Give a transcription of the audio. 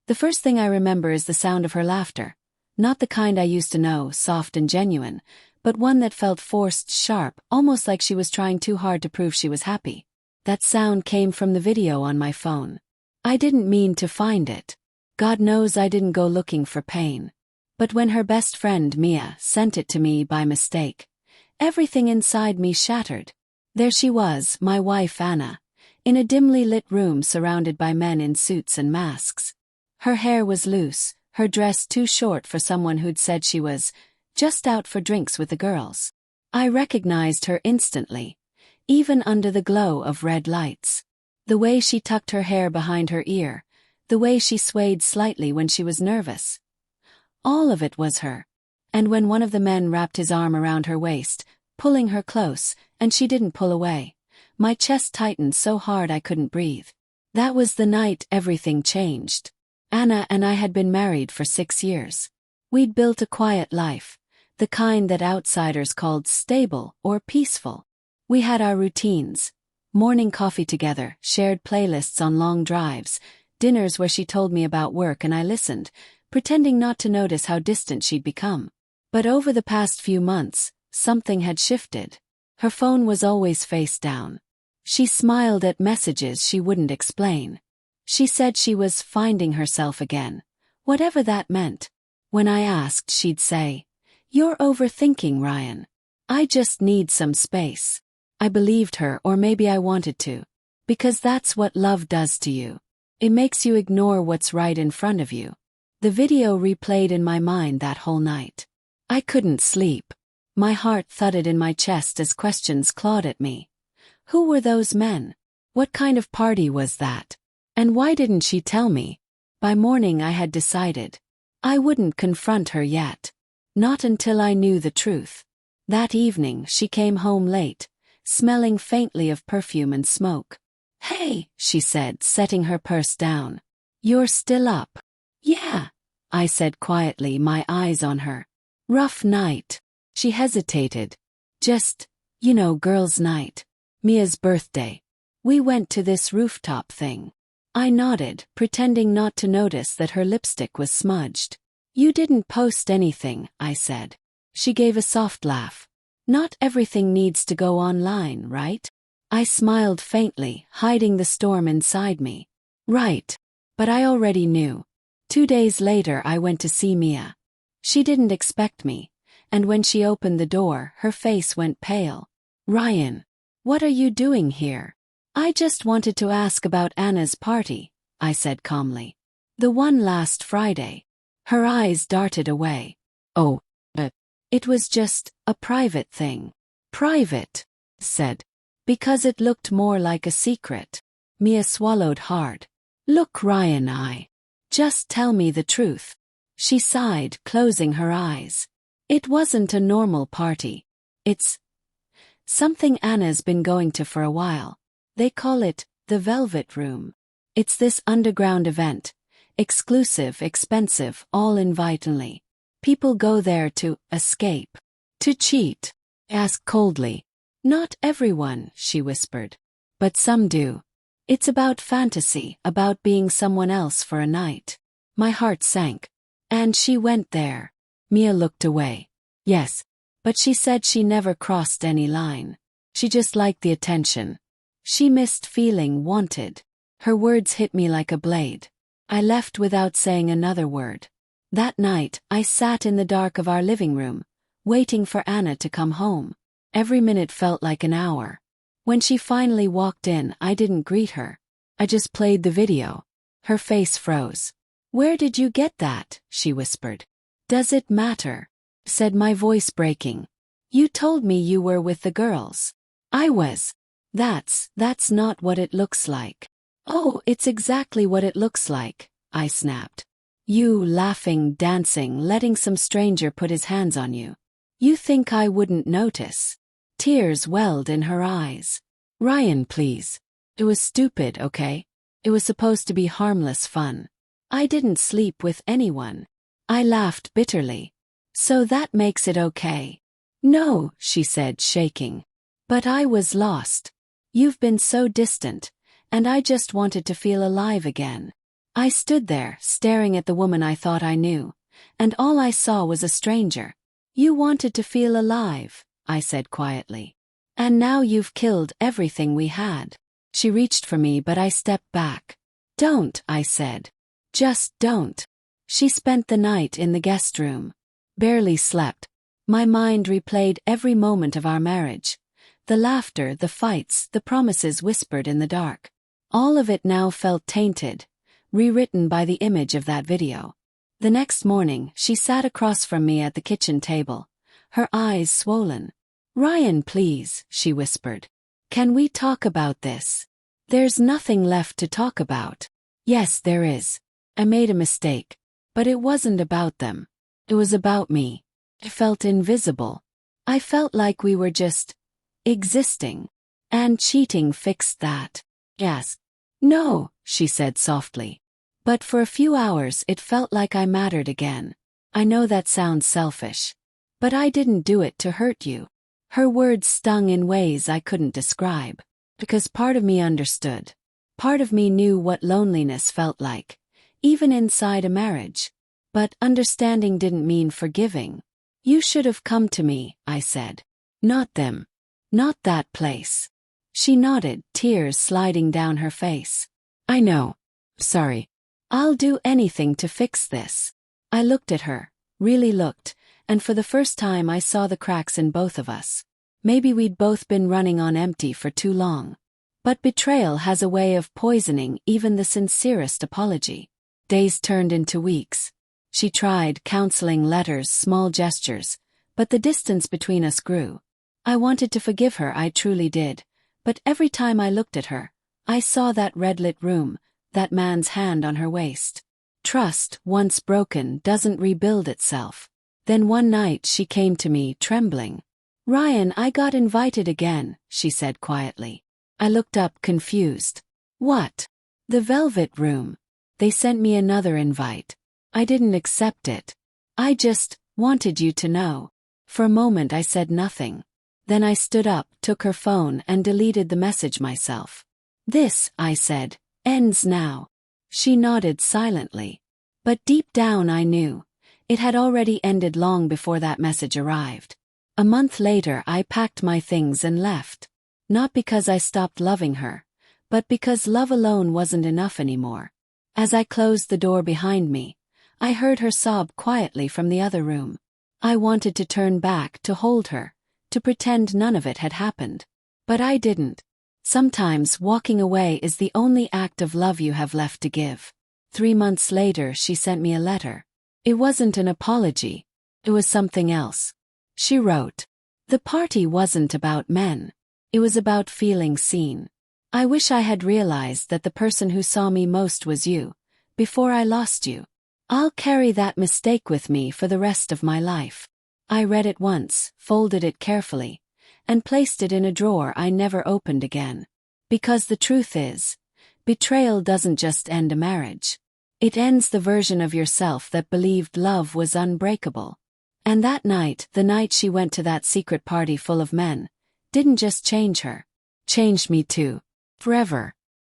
The first thing I remember is the sound of her laughter. Not the kind I used to know, soft and genuine, but one that felt forced, sharp, almost like she was trying too hard to prove she was happy. That sound came from the video on my phone. I didn't mean to find it. God knows I didn't go looking for pain. But when her best friend, Mia, sent it to me by mistake, everything inside me shattered. There she was, my wife Anna, in a dimly lit room surrounded by men in suits and masks. Her hair was loose, her dress too short for someone who'd said she was just out for drinks with the girls. I recognized her instantly, even under the glow of red lights. The way she tucked her hair behind her ear, the way she swayed slightly when she was nervous. All of it was her. And when one of the men wrapped his arm around her waist, pulling her close, and she didn't pull away, my chest tightened so hard I couldn't breathe. That was the night everything changed. Anna and I had been married for 6 years. We'd built a quiet life, the kind that outsiders called stable or peaceful. We had our routines. Morning coffee together, shared playlists on long drives, dinners where she told me about work and I listened, pretending not to notice how distant she'd become. But over the past few months, something had shifted. Her phone was always face down. She smiled at messages she wouldn't explain. She said she was finding herself again, whatever that meant. When I asked, she'd say, "You're overthinking, Ryan. I just need some space." I believed her, or maybe I wanted to. Because that's what love does to you. It makes you ignore what's right in front of you. The video replayed in my mind that whole night. I couldn't sleep. My heart thudded in my chest as questions clawed at me. Who were those men? What kind of party was that? And why didn't she tell me? By morning I had decided. I wouldn't confront her yet. Not until I knew the truth. That evening she came home late, smelling faintly of perfume and smoke. "Hey," she said, setting her purse down. "You're still up?" "Yeah," I said quietly, my eyes on her. "Rough night." She hesitated. "Just, girls' night. Mia's birthday. We went to this rooftop thing." I nodded, pretending not to notice that her lipstick was smudged. "You didn't post anything," I said. She gave a soft laugh. "Not everything needs to go online, right?" I smiled faintly, hiding the storm inside me. Right. But I already knew. 2 days later I went to see Mia. She didn't expect me, and when she opened the door, her face went pale. "Ryan, what are you doing here?" "I just wanted to ask about Anna's party," I said calmly. "The one last Friday." Her eyes darted away. "Oh, it was just a private thing." "Private?" said. "Because it looked more like a secret." Mia swallowed hard. "Look, Ryan, just tell me the truth." She sighed, closing her eyes. "It wasn't a normal party. It's something Anna's been going to for a while. They call it the Velvet Room. It's this underground event. Exclusive, expensive, all invite-only. People go there to escape. To cheat." Asked coldly. "Not everyone," she whispered. "But some do. It's about fantasy, about being someone else for a night." My heart sank. "And she went there." Mia looked away. "Yes. But she said she never crossed any line. She just liked the attention. She missed feeling wanted." Her words hit me like a blade. I left without saying another word. That night, I sat in the dark of our living room, waiting for Anna to come home. Every minute felt like an hour. When she finally walked in, I didn't greet her. I just played the video. Her face froze. "Where did you get that?" she whispered. "Does it matter?" said my voice breaking. "You told me you were with the girls." "I was." That's not what it looks like." "Oh, it's exactly what it looks like," I snapped. "You laughing, dancing, letting some stranger put his hands on you. You think I wouldn't notice?" Tears welled in her eyes. "Ryan, please. It was stupid, okay? It was supposed to be harmless fun. I didn't sleep with anyone." I laughed bitterly. "So that makes it okay?" "No," she said, shaking. "But I was lost. You've been so distant, and I just wanted to feel alive again." I stood there, staring at the woman I thought I knew, and all I saw was a stranger. You wanted to feel alive, I said quietly. And now you've killed everything we had. She reached for me, but I stepped back. Don't, I said. Just don't. She spent the night in the guest room. Barely slept. My mind replayed every moment of our marriage. The laughter, the fights, the promises whispered in the dark. All of it now felt tainted, rewritten by the image of that video. The next morning, she sat across from me at the kitchen table, her eyes swollen. Ryan, please, she whispered. Can we talk about this? There's nothing left to talk about. Yes, there is. I made a mistake. But it wasn't about them. It was about me. I felt invisible. I felt like we were just existing. And cheating fixed that. Yes. No, she said softly. But for a few hours it felt like I mattered again. I know that sounds selfish. But I didn't do it to hurt you. Her words stung in ways I couldn't describe. Because part of me understood. Part of me knew what loneliness felt like, even inside a marriage. But understanding didn't mean forgiving. You should have come to me, I said. Not them. Not that place. She nodded, tears sliding down her face. I know. Sorry. I'll do anything to fix this. I looked at her, really looked, and for the first time I saw the cracks in both of us. Maybe we'd both been running on empty for too long. But betrayal has a way of poisoning even the sincerest apology. Days turned into weeks. She tried, counseling, letters, small gestures, but the distance between us grew. I wanted to forgive her, I truly did, but every time I looked at her, I saw that red-lit room, that man's hand on her waist. Trust, once broken, doesn't rebuild itself. Then one night she came to me, trembling. Ryan, I got invited again, she said quietly. I looked up, confused. What? The Velvet Room. They sent me another invite. I didn't accept it. I just wanted you to know. For a moment I said nothing. Then I stood up, took her phone and deleted the message myself. This, I said, ends now. She nodded silently. But deep down I knew. It had already ended long before that message arrived. A month later I packed my things and left. Not because I stopped loving her, but because love alone wasn't enough anymore. As I closed the door behind me, I heard her sob quietly from the other room. I wanted to turn back, to hold her, to pretend none of it had happened. But I didn't. Sometimes walking away is the only act of love you have left to give. 3 months later she sent me a letter. It wasn't an apology. It was something else. She wrote, "The party wasn't about men. It was about feeling seen. I wish I had realized that the person who saw me most was you, before I lost you. I'll carry that mistake with me for the rest of my life." I read it once, folded it carefully, and placed it in a drawer I never opened again. Because the truth is, betrayal doesn't just end a marriage. It ends the version of yourself that believed love was unbreakable. And that night, the night she went to that secret party full of men, didn't just change her. Changed me too. Forever.